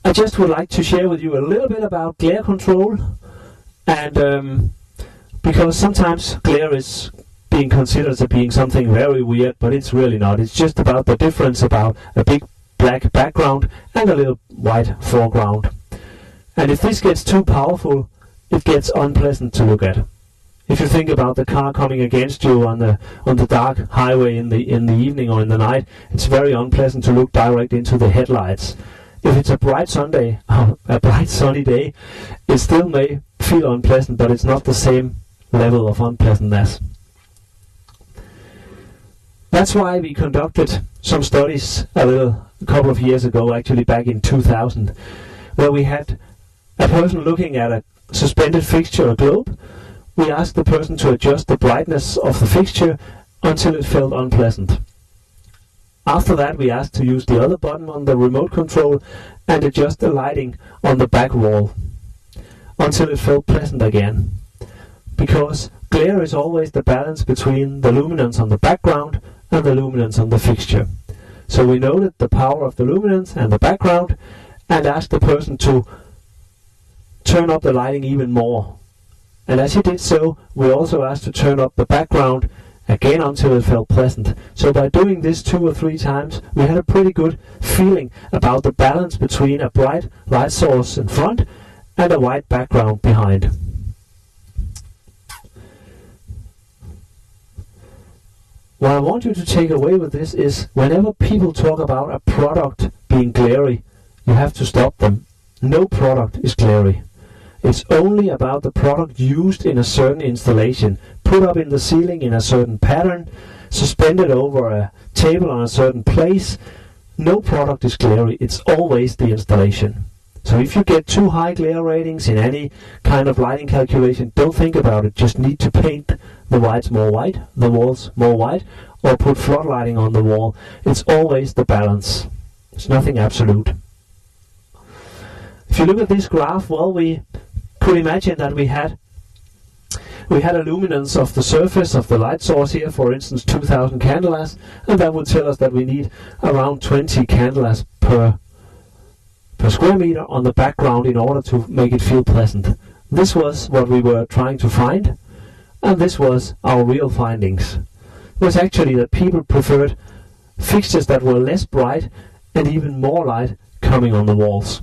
I just would like to share with you a little bit about glare control, and because sometimes glare is being considered as being something very weird, but it's really not. It's just about the difference about a big black background and a little white foreground. And if this gets too powerful, it gets unpleasant to look at. If you think about the car coming against you on the dark highway in the evening or in the night, it's very unpleasant to look direct into the headlights. If it's a bright sunny day, it still may feel unpleasant, but it's not the same level of unpleasantness. That's why we conducted some studies a couple of years ago, actually back in 2000, where we had a person looking at a suspended fixture, a globe. We asked the person to adjust the brightness of the fixture until it felt unpleasant. After that, we asked to use the other button on the remote control and adjust the lighting on the back wall until it felt pleasant again. Because glare is always the balance between the luminance on the background and the luminance on the fixture. So we noted the power of the luminance and the background and asked the person to turn up the lighting even more. And as he did so, we also asked to turn up the background again until it felt pleasant. So by doing this 2 or 3 times, we had a pretty good feeling about the balance between a bright light source in front and a white background behind. What I want you to take away with this is, whenever people talk about a product being glary, you have to stop them. No product is glary. It's only about the product used in a certain installation, put up in the ceiling in a certain pattern, suspended over a table on a certain place. No product is glary. It's always the installation. So if you get too high glare ratings in any kind of lighting calculation, don't think about it. Just need to paint the whites more white, the walls more white, or put floodlighting on the wall. It's always the balance. It's nothing absolute. If you look at this graph, well, we could imagine that we had a luminance of the surface of the light source here, for instance 2000 candelas, and that would tell us that we need around 20 candelas per square meter on the background in order to make it feel pleasant. This was what we were trying to find, and this was our real findings. It was actually that people preferred fixtures that were less bright and even more light coming on the walls.